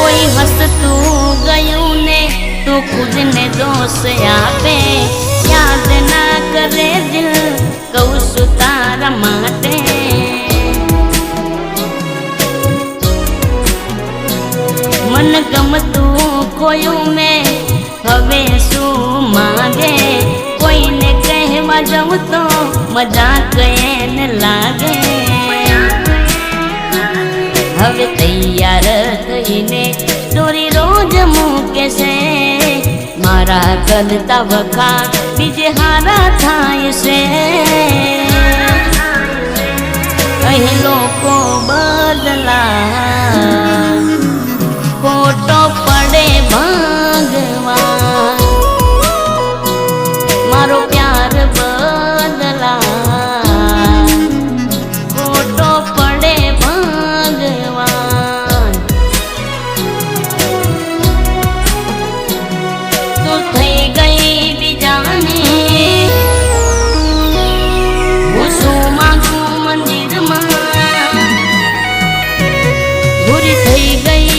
कोई हंसतू गयूं ने तू खुद ने दोष आपे याद ना करे दिल कहूं सु तारा माटे मन गमतू खोयूं में हवे शू मांगे कोई ने कहवा जाऊं तो मजाक एने लागे हवे तैयार थईने दोरी रोज मूके से मारा गलता वखा बीजे हारा थाय से कहीं लोको बदला फोटो पड़े भगवान मारो प्यार बदला फोटो पड़े भगवान तू थई गई बीजानी हुसू मांगू मंदिर में भूरी थई गई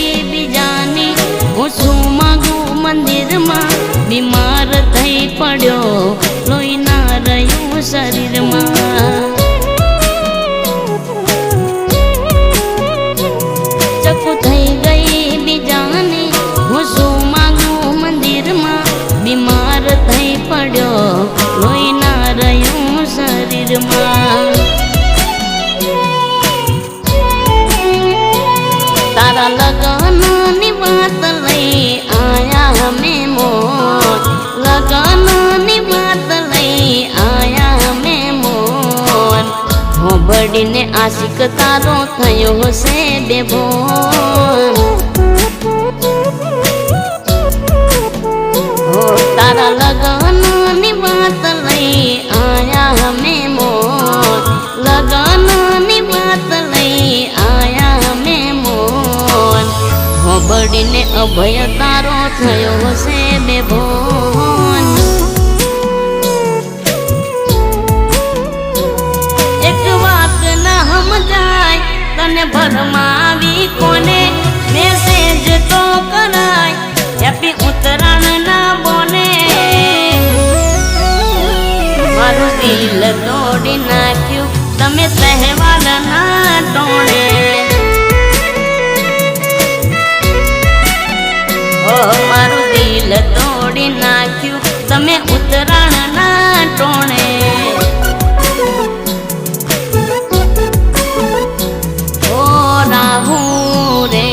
मंदिर में बीमार थई पड़ो लोई ना रह्यू शरीर में चकू थई गई बीजानी हुसू मांगू मंदिर में बीमार थई पड़ो लोई ना रह्यू शरीर में तारा लगन नी बात लई आया हमें मोन लगन नी बात लई आया हमें मोन हो बड़ी ने आशिक तारो थयो से बेबोन हो तारा लगन नी बात लई आया हमें मोन लगन नी बात लई आया हमें मोन हो बड़ी ने अभय तारो थयो से बेबोन एक बात न हम जाय तने भरमावी कोने मैसेज तो कराय हैप्पी उत्तरायण ना बोने मारू दिल तोड़ी नाख्यू तमे तहेवार ना टोणे मारू दिल तोड़ी नाख्यू तमे उत्तरायण ना टोणे ओ राहू रे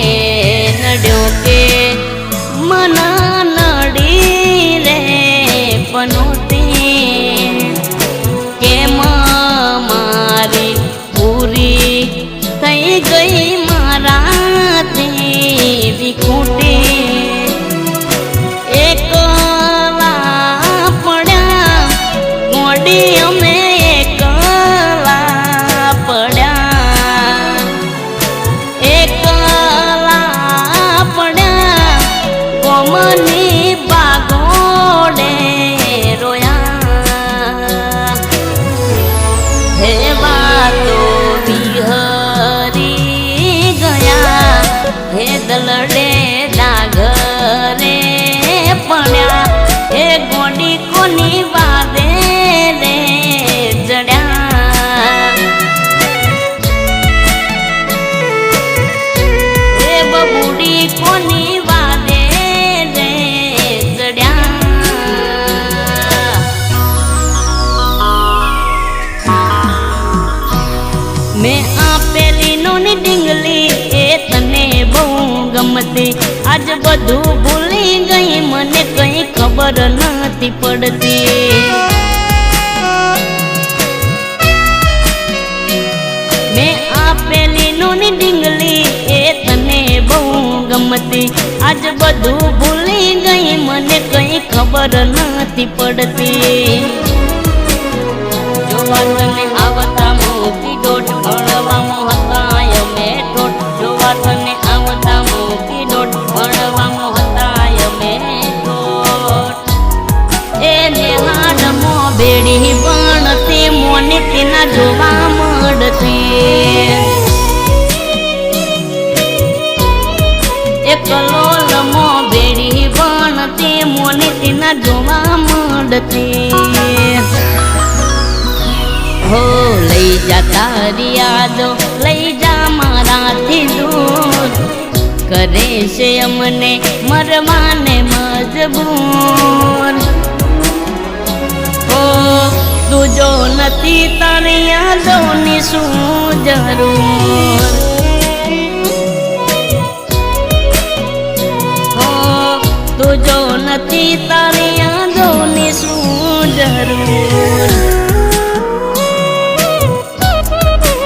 नड्यो के मन नड़ी रे पनोती के मारी पूरी थई गई मारा थी विकुटी दलड़े डागरे पड़ा ए गोडी कोनी वादे रे जड़ा ए बबूडी कोनी वादे रे जड़ा मैं आपेली नोनी डिंगली ए तने बहु गमती आज बधु भूली गई मने कहीं खबर नती पड़ती मैं आपेली नोनी डिंगली ए तने बहु गमती आज बधु भूली गई मने कहीं खबर नती पड़ती जो वातने आवता मोकी डोट भणवा मोहता यमे टोट जो वातने आवता मोकी डोट भणवा मोहता यमे टोट ए नेहाड मो बेड़ी बनती मोने तेना जोवा मड़ती એકલો લમો બેડી ભણતી મોની ના જોવા મળતી હો લઈ જા તારી યાદો લઈ જા મારાથી દૂર કરે છે અમને મરવાને મજબૂર હો તું જો નથી તારી યાદોની શું જરૂર તું જો નથી તારી યાદોની શું જરૂર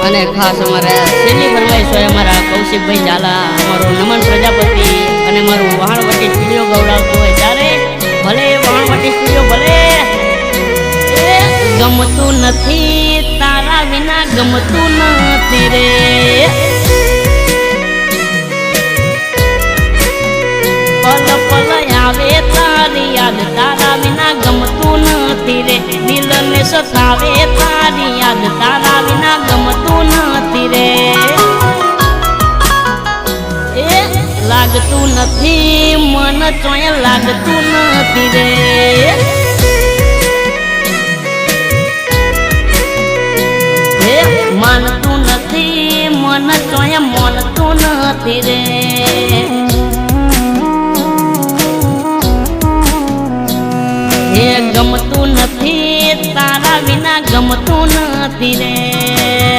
અને ખાસ અમારા છેલ્લી ફરમાઈશ હોય અમારા કૌશિકભાઈ ઝાલા અમારો નમન પ્રજાપતિ અને મારું વહાણવટી સ્ટુડિયો ગવડાવતું હોય ત્યારે ભલે વહાણવટી સ્ટુડિયો ભલે ગમતું નથી તારા વિના ગમતું નથી રે પલ પલ આવે તારી યાદ તારા વિના ગમતું નથી રે દિલને સતાવે તારી યાદ તારા વિના ગમતું નથી રે એ લાગતું નથી મન ચોય લાગતું નથી રે હે માનતું નથી મન ચોય માનતું નથી રે ગમતું નથી તારા વિના ગમતું નથી રે